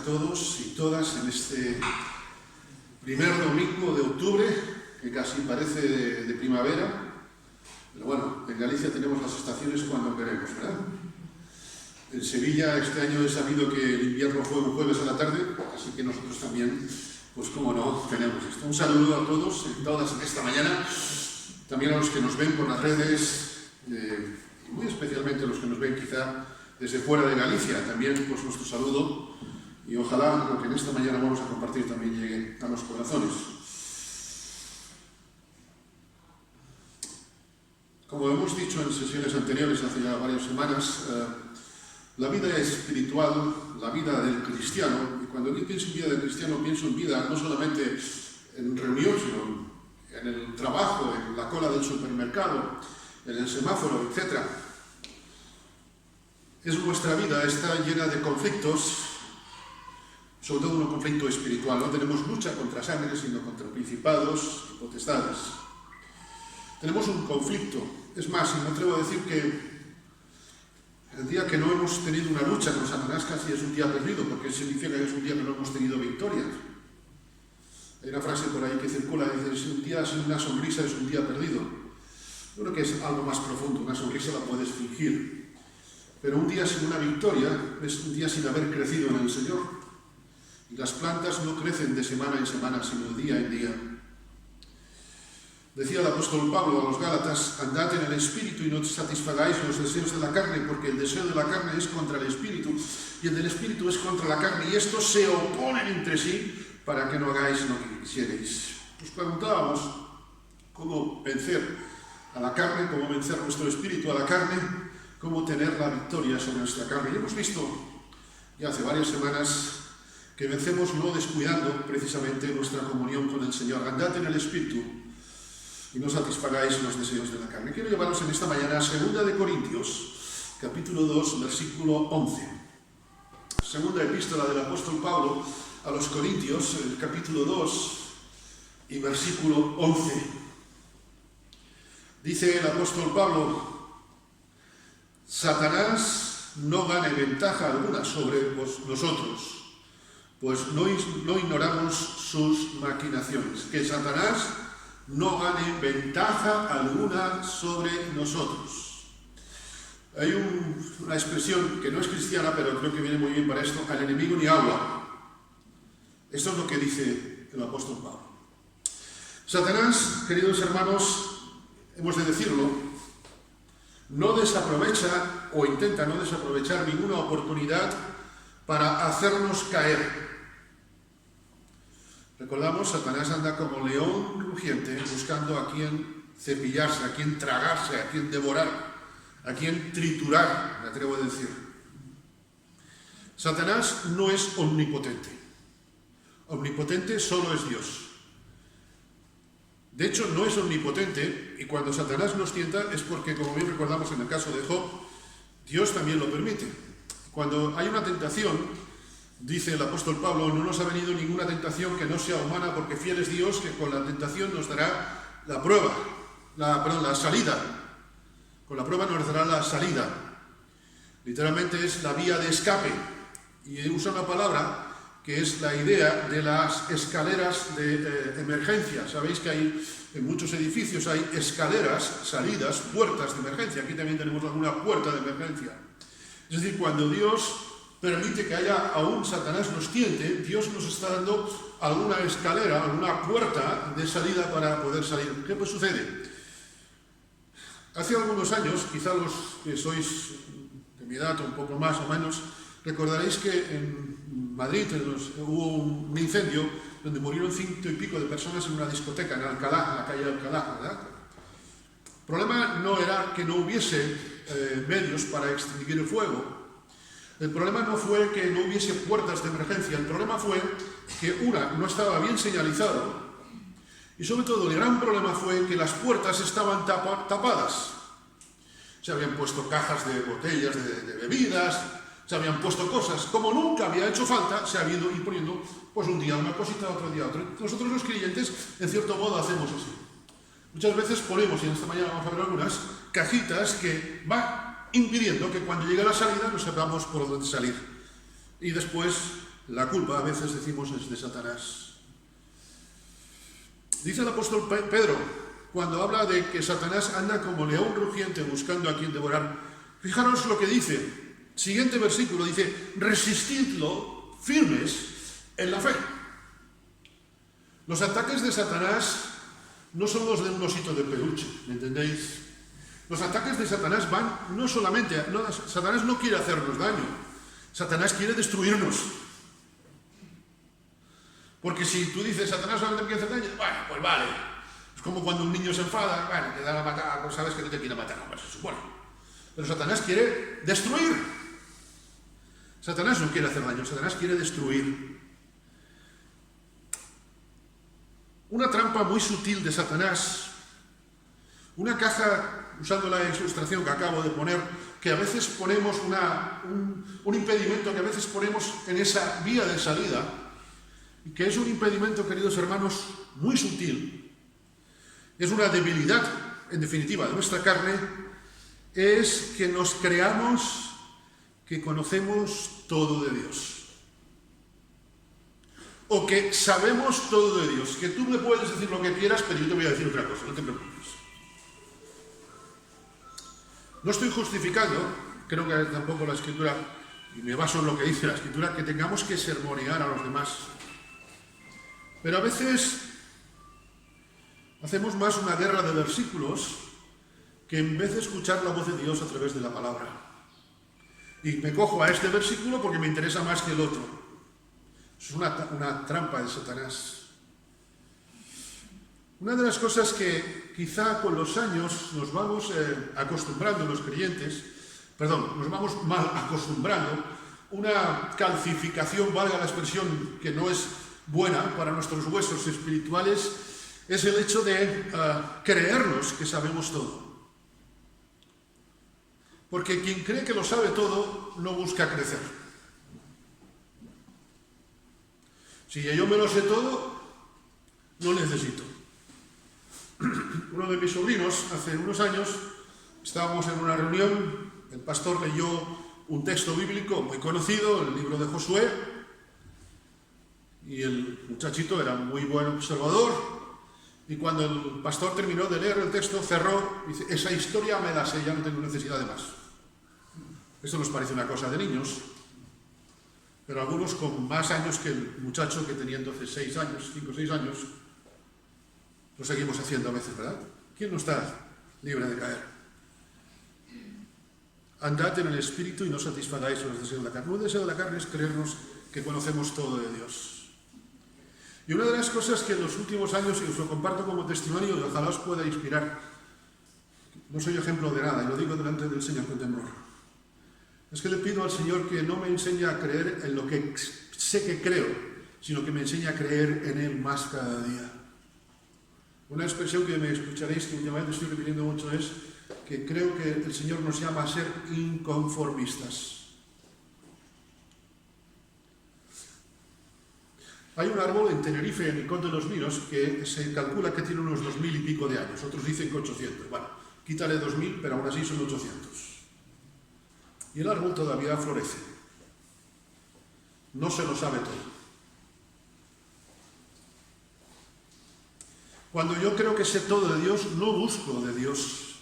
todos y todas en este primer domingo de octubre, que casi parece de primavera, pero bueno, en Galicia tenemos las estaciones cuando queremos, ¿verdad? En Sevilla este año he sabido que el invierno fue un jueves a la tarde, así que nosotros también, pues cómo no, tenemos esto. Un saludo a todos y todas en esta mañana, también a los que nos ven por las redes, y muy especialmente a los que nos ven quizá desde fuera de Galicia, también pues nuestro saludo, y ojalá lo que en esta mañana vamos a compartir también llegue a los corazones. Como hemos dicho en sesiones anteriores, hace ya varias semanas, la vida espiritual, la vida del cristiano, y cuando yo pienso en vida del cristiano, pienso en vida no solamente en reunión, sino en el trabajo, en la cola del supermercado, en el semáforo, etc. Nuestra vida está llena de conflictos, sobre todo un conflicto espiritual. No tenemos lucha contra sangre, sino contra principados y potestades. Tenemos un conflicto. Es más, y me atrevo a decir que el día que no hemos tenido una lucha con Satanás casi es un día perdido, porque significa que es un día que no hemos tenido victorias. Hay una frase por ahí que circula, dice, si un día sin una sonrisa es un día perdido. Yo creo que es algo más profundo, una sonrisa la puedes fingir. Pero un día sin una victoria es un día sin haber crecido en el Señor. Y las plantas no crecen de semana en semana, sino de día en día. Decía el apóstol Pablo a los Gálatas, andad en el Espíritu y no satisfagáis los deseos de la carne, porque el deseo de la carne es contra el Espíritu, y el del Espíritu es contra la carne, y estos se oponen entre sí para que no hagáis lo que quisierais. Nos preguntábamos cómo vencer a la carne, cómo vencer nuestro espíritu a la carne, cómo tener la victoria sobre nuestra carne. Y hemos visto ya hace varias semanas que vencemos no descuidando precisamente nuestra comunión con el Señor. Andad en el Espíritu y no satisfagáis los deseos de la carne. Quiero llevaros en esta mañana a 2 de Corintios, capítulo 2, versículo 11. Segunda epístola del apóstol Pablo a los Corintios, el capítulo 2 y versículo 11. Dice el apóstol Pablo, Satanás no gane ventaja alguna sobre nosotros, pues no ignoramos sus maquinaciones. Que Satanás no gane ventaja alguna sobre nosotros. Hay una expresión que no es cristiana, pero creo que viene muy bien para esto, al enemigo ni agua. Esto es lo que dice el apóstol Pablo. Satanás, queridos hermanos, hemos de decirlo, no desaprovecha o intenta no desaprovechar ninguna oportunidad para hacernos caer. Recordamos, Satanás anda como león rugiente buscando a quien cepillarse, a quien tragarse, a quien devorar, a quien triturar, me atrevo a decir. Satanás no es omnipotente. Omnipotente solo es Dios. De hecho, no es omnipotente, y cuando Satanás nos tienta es porque, como bien recordamos en el caso de Job, Dios también lo permite. Cuando hay una tentación, dice el apóstol Pablo, no nos ha venido ninguna tentación que no sea humana, porque fiel es Dios que con la tentación nos dará la salida. Con la prueba nos dará la salida. Literalmente es la vía de escape. Y usa una palabra que es la idea de las escaleras de emergencia. Sabéis que en muchos edificios hay escaleras, salidas, puertas de emergencia. Aquí también tenemos alguna puerta de emergencia. Es decir, cuando Dios permite que haya aún Satanás nos tiente, Dios nos está dando alguna escalera, alguna puerta de salida para poder salir. ¿Qué pues sucede? Hace algunos años, quizá los que sois de mi edad, un poco más o menos, recordaréis que en Madrid hubo un incendio donde murieron 100 y pico de personas en una discoteca, en Alcalá, en la calle Alcalá, ¿verdad? El problema no era que no hubiese medios para extinguir el fuego. El problema no fue que no hubiese puertas de emergencia, el problema fue que no estaba bien señalizado, y sobre todo el gran problema fue que las puertas estaban tapadas. Se habían puesto cajas de botellas de bebidas, se habían puesto cosas, como nunca había hecho falta, se había ido ir poniendo pues un día una cosita, otro día otra. Nosotros los creyentes, en cierto modo, hacemos así. Muchas veces ponemos, y en esta mañana vamos a ver algunas, cajitas que van impidiendo que cuando llegue la salida no sepamos por dónde salir. Y después La culpa, a veces decimos, es de Satanás. Dice el apóstol Pedro, cuando habla de que Satanás anda como león rugiente buscando a quien devorar, fijaros lo que dice. Siguiente versículo dice, resistidlo firmes en la fe. Los ataques de Satanás no son los de un osito de peluche, ¿me entendéis? Los ataques de Satanás van no solamente, Satanás no quiere hacernos daño, Satanás quiere destruirnos. Porque si tú dices, Satanás solamente me quiere hacer daño, bueno, pues vale. Es como cuando un niño se enfada, bueno, te da la matar, pues sabes que no te quiere matar, pues se supone. Pero Satanás quiere destruir. Satanás no quiere hacer daño, Satanás quiere destruir. Una trampa muy sutil de Satanás, una caja, usando la ilustración que acabo de poner, que a veces ponemos un impedimento que a veces ponemos en esa vía de salida, y que es un impedimento, queridos hermanos, muy sutil. Es una debilidad, en definitiva, de nuestra carne, es que nos creamos que conocemos todo de Dios. O que sabemos todo de Dios. Que tú me puedes decir lo que quieras, pero yo te voy a decir otra cosa, no te preocupes. No estoy justificando, creo que tampoco la Escritura, y me baso en lo que dice la Escritura, que tengamos que sermonear a los demás. Pero a veces hacemos más una guerra de versículos que en vez de escuchar la voz de Dios a través de la palabra. Y me cojo a este versículo porque me interesa más que el otro. Es una trampa de Satanás. Una de las cosas que quizá con los años nos vamos acostumbrando los creyentes, nos vamos mal acostumbrando, una calcificación, valga la expresión, que no es buena para nuestros huesos espirituales, es el hecho de creernos que sabemos todo. Porque quien cree que lo sabe todo, no busca crecer. Si yo me lo sé todo, no necesito. Uno de mis sobrinos, hace unos años, estábamos en una reunión, el pastor leyó un texto bíblico muy conocido, el libro de Josué, y el muchachito era muy buen observador, y cuando el pastor terminó de leer el texto, cerró, y dice, esa historia me la sé, ya no tengo necesidad de más. Esto nos parece una cosa de niños, pero algunos con más años que el muchacho que tenía entonces 6 años, 5 o 6 años, lo seguimos haciendo a veces, ¿verdad? ¿Quién no está libre de caer? Andad en el Espíritu y no satisfagáis los deseos de la carne. Un deseo de la carne es creernos que conocemos todo de Dios. Y una de las cosas que en los últimos años, y os lo comparto como testimonio, y ojalá os pueda inspirar, no soy ejemplo de nada, y lo digo delante del Señor con temor, es que le pido al Señor que no me enseñe a creer en lo que sé que creo, sino que me enseñe a creer en Él más cada día. Una expresión que me escucharéis, que últimamente estoy repitiendo mucho, es que creo que el Señor nos llama a ser inconformistas. Hay un árbol en Tenerife, en el Conde de los Vinos, que se calcula que tiene unos 2000 y pico de años. Otros dicen que 800. Bueno, quítale 2000, pero aún así son 800. Y el árbol todavía florece. No se lo sabe todo. Cuando yo creo que sé todo de Dios, no busco de Dios.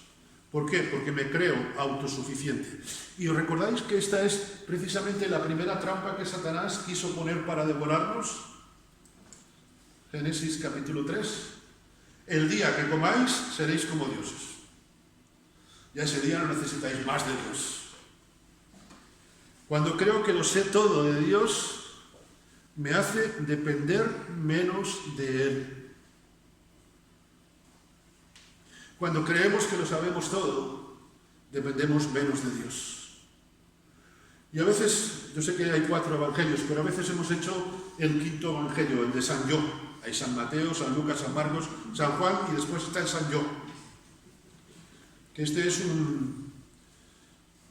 ¿Por qué? Porque me creo autosuficiente. Y os recordáis que esta es precisamente la primera trampa que Satanás quiso poner para devorarnos. Génesis capítulo 3. El día que comáis, seréis como dioses. Ya ese día no necesitáis más de Dios. Cuando creo que lo sé todo de Dios, me hace depender menos de Él. Cuando creemos que lo sabemos todo, dependemos menos de Dios. Y a veces, yo sé que hay 4 evangelios, pero a veces hemos hecho el 5.º evangelio, el de San Yo. Hay San Mateo, San Lucas, San Marcos, San Juan y después está el San Yo. Que este es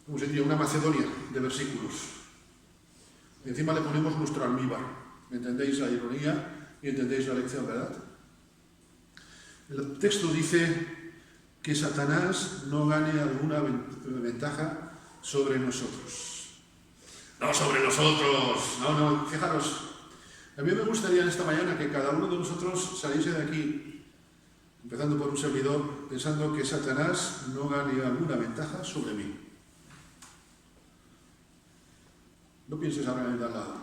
una Macedonia de versículos. Y encima le ponemos nuestro almíbar. ¿Entendéis la ironía y entendéis la lección, verdad? El texto dice que Satanás no gane alguna ventaja sobre nosotros. no sobre nosotros. No, fijaros, a mí me gustaría en esta mañana que cada uno de nosotros saliese de aquí, empezando por un servidor, pensando que Satanás no gane alguna ventaja sobre mí. No pienses ahora en el de al lado,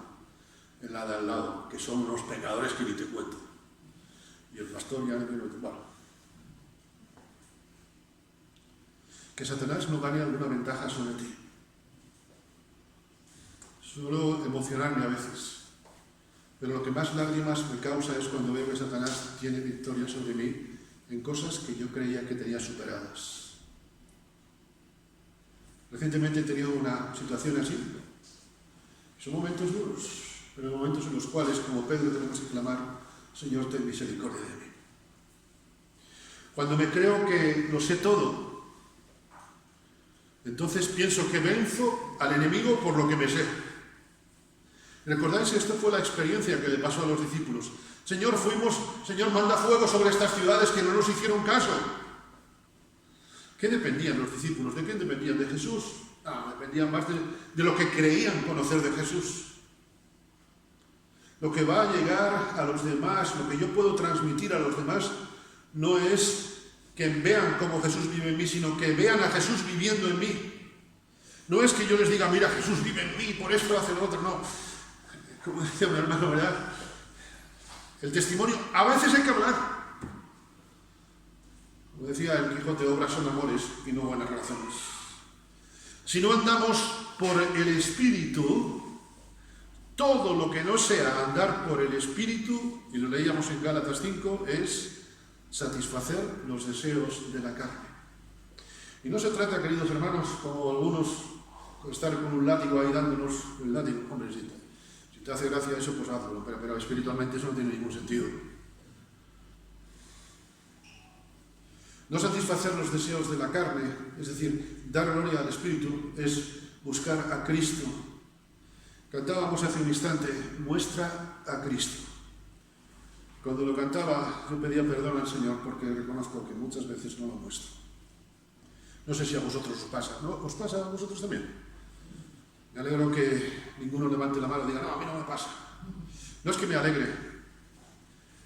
en la de al lado, que son unos pecadores que ni te cuento. Y el pastor ya no me lo bueno. Que Satanás no gane alguna ventaja sobre ti. Suelo emocionarme a veces, pero lo que más lágrimas me causa es cuando veo que Satanás tiene victoria sobre mí en cosas que yo creía que tenía superadas. Recientemente he tenido una situación así. Son momentos duros, pero momentos en los cuales, como Pedro, tenemos que clamar: Señor, ten misericordia de mí. Cuando me creo que lo sé todo, entonces pienso que venzo al enemigo por lo que me sé. ¿Recordáis? Esta fue la experiencia que le pasó a los discípulos. Señor, manda fuego sobre estas ciudades que no nos hicieron caso. ¿Qué dependían los discípulos? ¿De qué dependían? ¿De Jesús? Dependían más de lo que creían conocer de Jesús. Lo que va a llegar a los demás, lo que yo puedo transmitir a los demás, no es que vean cómo Jesús vive en mí, sino que vean a Jesús viviendo en mí. No es que yo les diga: mira, Jesús vive en mí, por esto hace lo otro. No. Como decía un hermano, ¿verdad? El testimonio, a veces hay que hablar. Como decía el Quijote, obras son amores y no buenas razones. Si no andamos por el Espíritu, todo lo que no sea andar por el Espíritu, y lo leíamos en Gálatas 5, es satisfacer los deseos de la carne. Y no se trata, queridos hermanos, como algunos, de estar con un látigo ahí dándonos el látigo. Hombre, si te hace gracia eso, pues hazlo, pero espiritualmente eso no tiene ningún sentido. No satisfacer los deseos de la carne, es decir, dar gloria al Espíritu, es buscar a Cristo. Cantábamos hace un instante: muestra a Cristo. Cuando lo cantaba, yo pedía perdón al Señor porque reconozco que muchas veces no lo muestro. No sé si a vosotros os pasa, ¿no? ¿Os pasa a vosotros también? Me alegro que ninguno levante la mano y diga: no, a mí no me pasa. No es que me alegre,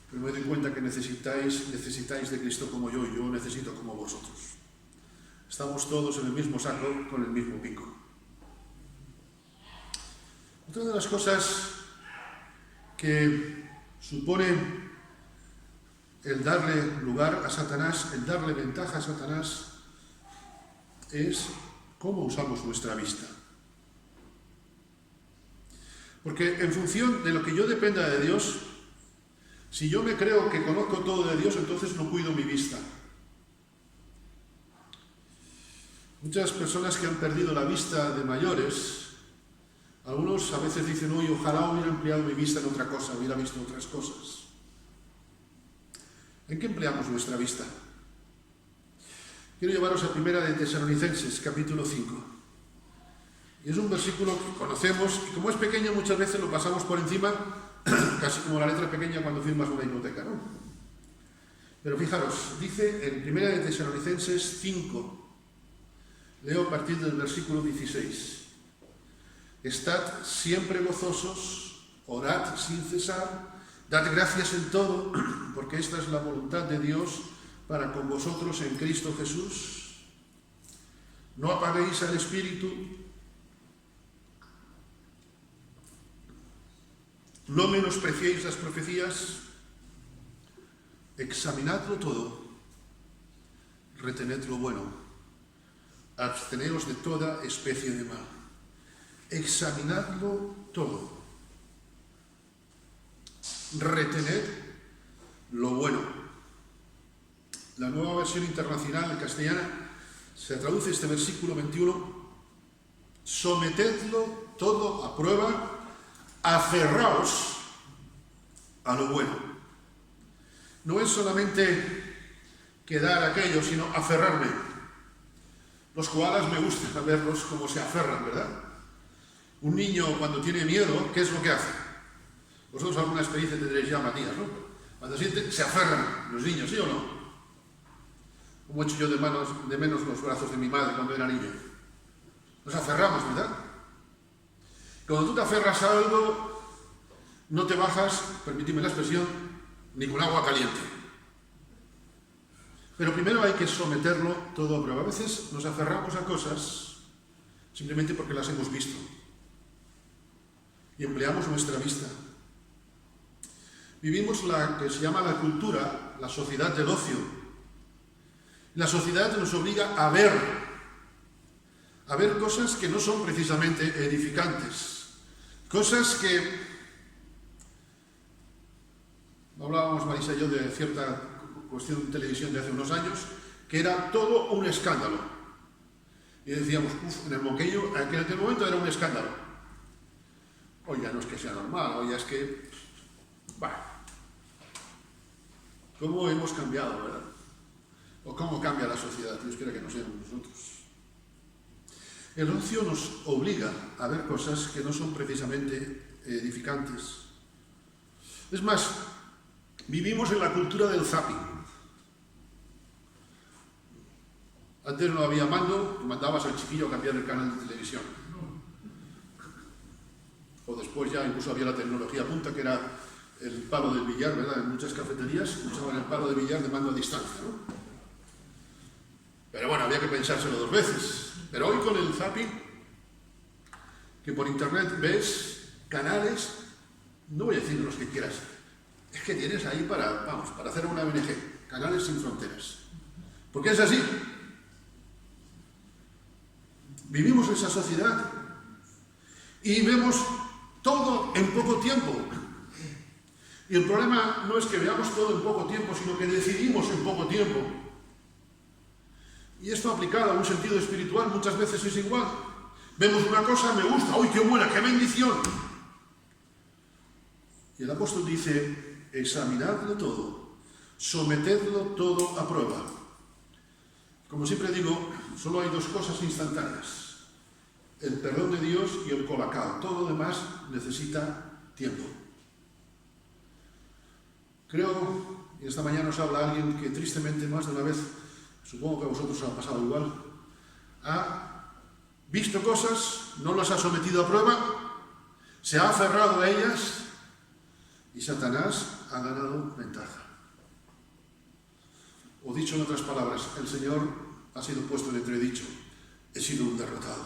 pero me doy cuenta que necesitáis de Cristo como yo, y yo necesito como vosotros. Estamos todos en el mismo saco, con el mismo pico. Otra de las cosas que supone el darle lugar a Satanás, el darle ventaja a Satanás, es cómo usamos nuestra vista. Porque en función de lo que yo dependa de Dios, si yo me creo que conozco todo de Dios, entonces no cuido mi vista. Muchas personas que han perdido la vista de mayores, algunos a veces dicen: uy, ojalá hubiera empleado mi vista en otra cosa, hubiera visto otras cosas. ¿En qué empleamos nuestra vista? Quiero llevaros a 1 de Tesalonicenses, capítulo 5. Y es un versículo que conocemos, y como es pequeño muchas veces lo pasamos por encima, casi como la letra pequeña cuando firmas una hipoteca, ¿no? Pero fijaros, dice en 1 de Tesalonicenses 5, leo a partir del versículo 16. Estad siempre gozosos, orad sin cesar, dad gracias en todo, porque esta es la voluntad de Dios para con vosotros en Cristo Jesús. No apaguéis al Espíritu, no menospreciéis las profecías, examinadlo todo, retened lo bueno, absteneos de toda especie de mal. Examinadlo todo, retened lo bueno. La Nueva Versión Internacional castellana se traduce este versículo 21: sometedlo todo a prueba, aferraos a lo bueno. No es solamente quedar aquello, sino aferrarme. Los koalas me gusta verlos como se aferran, ¿verdad? Un niño cuando tiene miedo, ¿qué es lo que hace? Vosotros alguna experiencia tendréis ya, Matías, ¿no? Cuando sienten, se aferran los niños, ¿sí o no? Como he hecho yo de menos los brazos de mi madre cuando era niño. Nos aferramos, ¿verdad? Cuando tú te aferras a algo, no te bajas, permitidme la expresión, ni con agua caliente. Pero primero hay que someterlo todo a prueba. A veces nos aferramos a cosas simplemente porque las hemos visto y empleamos nuestra vista. Vivimos la que se llama la cultura, la sociedad del ocio. La sociedad nos obliga a ver cosas que no son precisamente edificantes, cosas que... Hablábamos Marisa y yo de cierta cuestión de televisión de hace unos años, que era todo un escándalo. Y decíamos, en el Monqueño, en aquel momento era un escándalo. Hoy ya no es que sea normal, hoy ya es que... Bueno, ¿cómo hemos cambiado, verdad? O cómo cambia la sociedad, Dios quiera que no seamos nosotros. El ocio nos obliga a ver cosas que no son precisamente edificantes. Es más, vivimos en la cultura del zapping. Antes no había mando y mandabas al chiquillo a cambiar el canal de televisión. O después ya incluso había la tecnología punta, que era el palo del billar, ¿verdad? En muchas cafeterías usaban el palo de billar de mando a distancia, ¿no? Pero bueno, había que pensárselo dos veces. Pero hoy con el zapping, que por internet ves canales, no voy a decir los que quieras, es que tienes ahí para hacer una ONG, Canales Sin Fronteras. Porque es así. Vivimos esa sociedad y vemos todo en poco tiempo. Y el problema no es que veamos todo en poco tiempo, sino que decidimos en poco tiempo. Y esto aplicado a un sentido espiritual muchas veces es igual. Vemos una cosa, me gusta, ¡uy, qué buena, qué bendición! Y el apóstol dice, examinadlo todo, sometedlo todo a prueba. Como siempre digo, solo hay dos cosas instantáneas, el perdón de Dios y el colacao. Todo lo demás necesita tiempo. Creo, y esta mañana nos habla alguien que tristemente más de una vez, supongo que a vosotros os ha pasado igual, ha visto cosas, no las ha sometido a prueba, se ha aferrado a ellas y Satanás ha ganado ventaja. O dicho en otras palabras, el Señor ha sido puesto en entredicho, he sido un derrotado.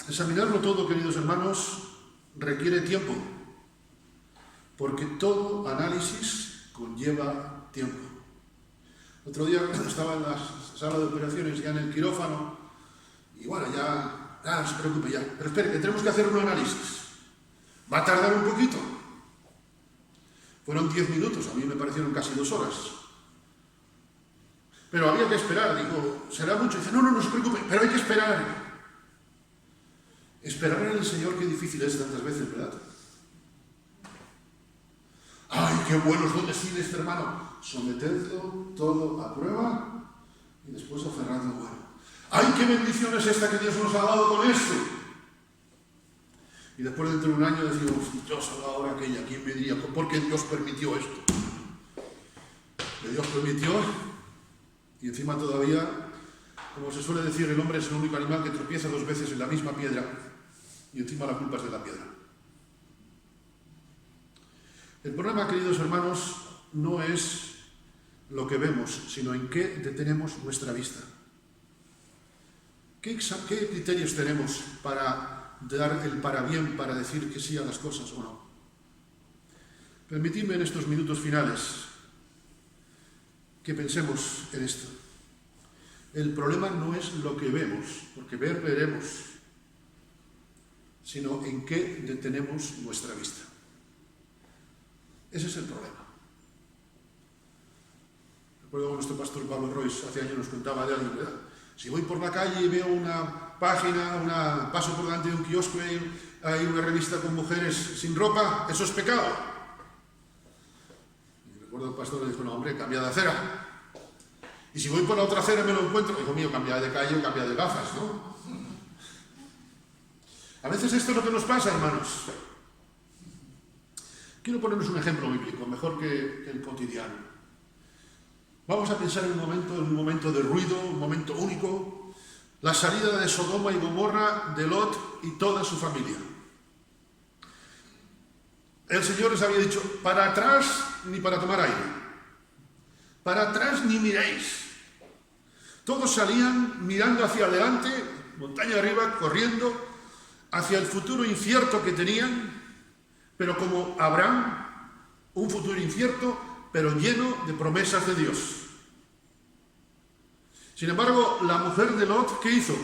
Examinarlo todo, queridos hermanos, requiere tiempo, porque todo análisis conlleva tiempo. Otro día estaba en la sala de operaciones, ya en el quirófano, y bueno, ya no se preocupe ya, pero espere, que tenemos que hacer un análisis. Va a tardar un poquito. Fueron 10 minutos, a mí me parecieron casi 2 horas. Pero había que esperar, digo, será mucho. Dice, no se preocupe, pero hay que esperar. Esperar en el Señor, qué difícil es tantas veces, ¿verdad? ¡Ay, qué buenos dones tiene este hermano! Sometedlo todo a prueba y después aferradlo bueno. ¡Ay, qué bendición es esta que Dios nos ha dado con esto! Y después dentro de un año decimos, Dios ha dado ahora aquella, ¿quién me diría? ¿Por qué Dios permitió esto? Que Dios permitió, y encima todavía, como se suele decir, el hombre es el único animal que tropieza 2 veces en la misma piedra, y encima la culpa es de la piedra. El problema, queridos hermanos, no es lo que vemos, sino en qué detenemos nuestra vista. ¿Qué criterios tenemos para dar el parabién, para decir que sí a las cosas o no? Permitidme en estos minutos finales que pensemos en esto. El problema no es lo que vemos, porque veremos, sino en qué detenemos nuestra vista. Ese es el problema. Recuerdo que nuestro pastor Pablo Royce hace años nos contaba de alguien, ¿verdad? Si voy por la calle y veo una página, paso por delante de un kiosco y hay una revista con mujeres sin ropa, eso es pecado. Y recuerdo el pastor le dijo, no hombre, cambia de acera. Y si voy por la otra acera y me lo encuentro, hijo mío, cambia de calle o cambia de gafas, ¿no? A veces esto es lo que nos pasa, hermanos. Quiero ponernos un ejemplo bíblico, mejor que el cotidiano. Vamos a pensar en un momento de ruido, un momento único, la salida de Sodoma y Gomorra, de Lot y toda su familia. El Señor les había dicho, para atrás ni para tomar aire, para atrás ni miréis. Todos salían mirando hacia adelante, montaña arriba, corriendo hacia el futuro incierto que tenían, pero como Abraham, un futuro incierto, pero lleno de promesas de Dios. Sin embargo, la mujer de Lot, ¿qué hizo?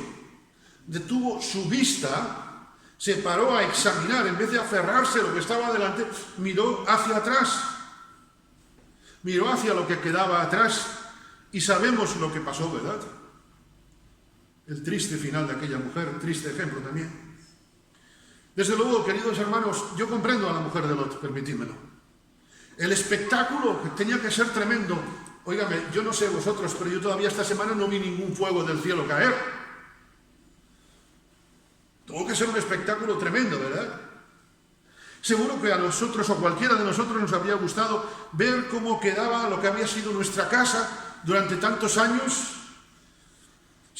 Detuvo su vista, se paró a examinar, en vez de aferrarse a lo que estaba delante, miró hacia atrás, miró hacia lo que quedaba atrás, y sabemos lo que pasó, ¿verdad? El triste final de aquella mujer, triste ejemplo también. Desde luego, queridos hermanos, yo comprendo a la mujer de Lot, permitidmelo. El espectáculo que tenía que ser tremendo. Óigame, yo no sé vosotros, pero yo todavía esta semana no vi ningún fuego del cielo caer. Tuvo que ser un espectáculo tremendo, ¿verdad? Seguro que a nosotros o cualquiera de nosotros nos habría gustado ver cómo quedaba lo que había sido nuestra casa durante tantos años.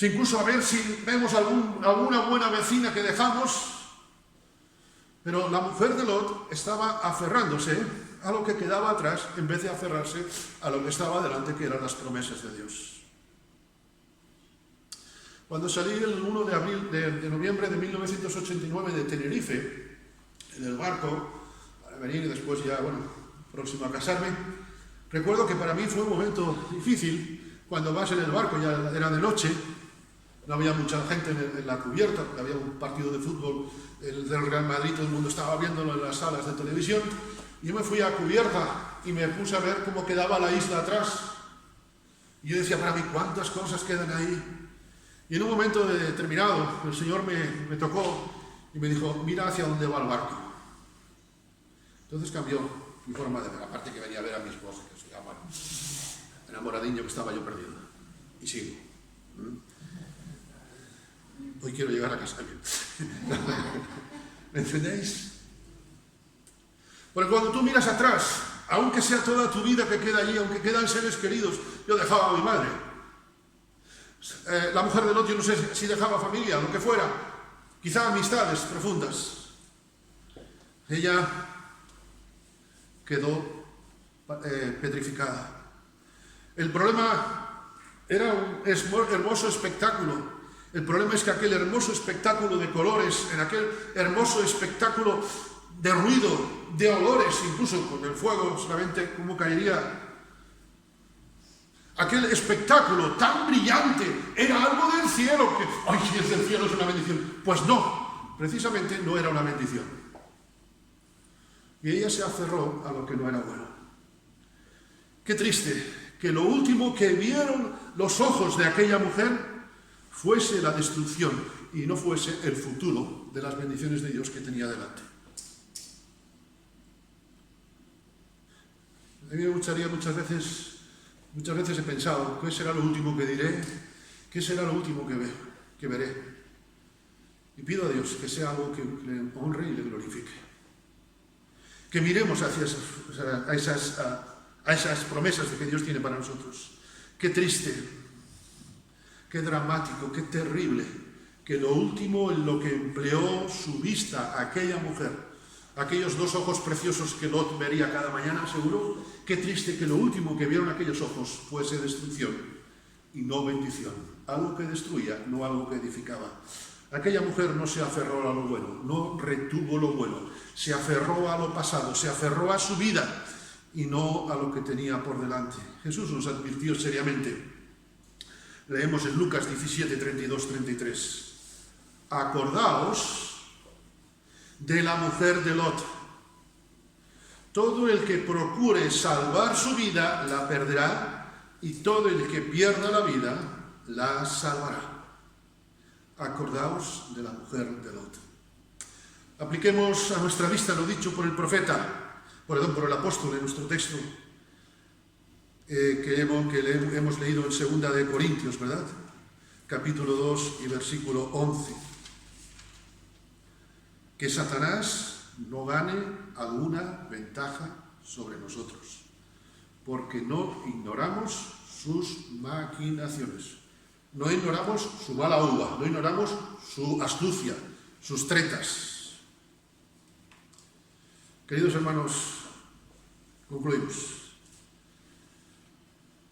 Incluso a ver si vemos alguna buena vecina que dejamos. Pero la mujer de Lot estaba aferrándose a lo que quedaba atrás en vez de aferrarse a lo que estaba delante, que eran las promesas de Dios. Cuando salí el 1 de noviembre de 1989 de Tenerife, en el barco, para venir después ya, próximo a casarme, recuerdo que para mí fue un momento difícil cuando vas en el barco, ya era de noche, no había mucha gente en la cubierta, porque había un partido de fútbol del Real Madrid, todo el mundo estaba viéndolo en las salas de televisión. Yo me fui a cubierta y me puse a ver cómo quedaba la isla atrás. Y yo decía, para mí, ¿cuántas cosas quedan ahí? Y en un momento determinado, el Señor me tocó y me dijo, mira hacia dónde va el barco. Entonces cambió mi forma de ver, aparte que venía a ver a mi esposa, que se llama enamoradillo, que estaba yo perdido. Y sigo. Hoy quiero llegar a casa bien. ¿Me entendéis? Porque cuando tú miras atrás, aunque sea toda tu vida que queda allí, aunque quedan seres queridos, yo dejaba a mi madre. La mujer de Lot, yo no sé si dejaba familia, lo que fuera, quizá amistades profundas. Ella quedó petrificada. El problema era un hermoso espectáculo. El problema es que aquel hermoso espectáculo de colores, en aquel hermoso espectáculo de ruido, de olores, incluso con el fuego solamente cómo caería. Aquel espectáculo tan brillante era algo del cielo, que, ¡ay, si es del cielo es una bendición! Pues no, precisamente no era una bendición. Y ella se aferró a lo que no era bueno. Qué triste que lo último que vieron los ojos de aquella mujer fuese la destrucción y no fuese el futuro de las bendiciones de Dios que tenía delante. A mí me gustaría muchas veces he pensado, ¿qué será lo último que diré? ¿Qué será lo último que veré? Y pido a Dios que sea algo que le honre y le glorifique. Que miremos hacia esas promesas de que Dios tiene para nosotros. Qué triste, qué dramático, qué terrible, que lo último en lo que empleó su vista aquella mujer, aquellos dos ojos preciosos que Lot vería cada mañana, seguro, qué triste que lo último que vieron aquellos ojos fuese destrucción y no bendición. Algo que destruía, no algo que edificaba. Aquella mujer no se aferró a lo bueno, no retuvo lo bueno, se aferró a lo pasado, se aferró a su vida y no a lo que tenía por delante. Jesús nos advirtió seriamente. Leemos en Lucas 17, 32, 33. Acordaos de la mujer de Lot. Todo el que procure salvar su vida la perderá, y todo el que pierda la vida la salvará. Acordaos de la mujer de Lot. Apliquemos a nuestra vista lo dicho por el profeta, por el apóstol en nuestro texto, que hemos leído en 2 de Corintios, ¿verdad? Capítulo 2 y versículo 11. Que Satanás no gane alguna ventaja sobre nosotros, porque no ignoramos sus maquinaciones. No ignoramos su mala uva, no ignoramos su astucia, sus tretas. Queridos hermanos, concluimos.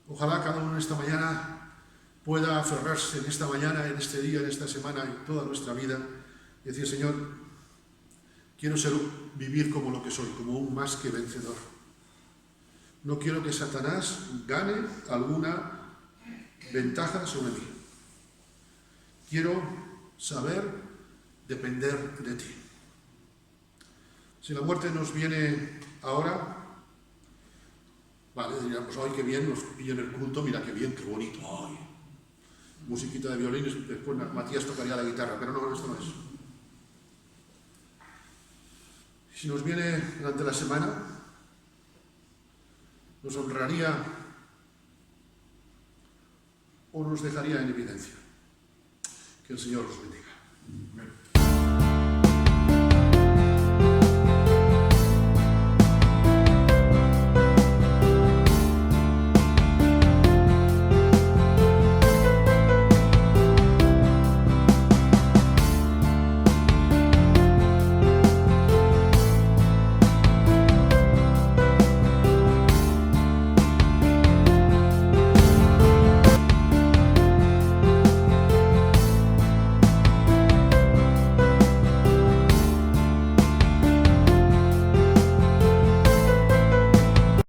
Ojalá cada uno en esta mañana pueda aferrarse en esta mañana, en este día, en esta semana, en toda nuestra vida, y decir, Señor, quiero vivir como lo que soy, como un más que vencedor. No quiero que Satanás gane alguna ventaja sobre mí. Quiero saber depender de ti. Si la muerte nos viene ahora, vale, diríamos, ¡ay, qué bien! Nos pilla en el culto, mira qué bien, qué bonito. ¡Ay! Musiquita de violines, después Matías tocaría la guitarra, pero no, esto no es. Si nos viene durante la semana, nos honraría o nos dejaría en evidencia. Que el Señor los bendiga.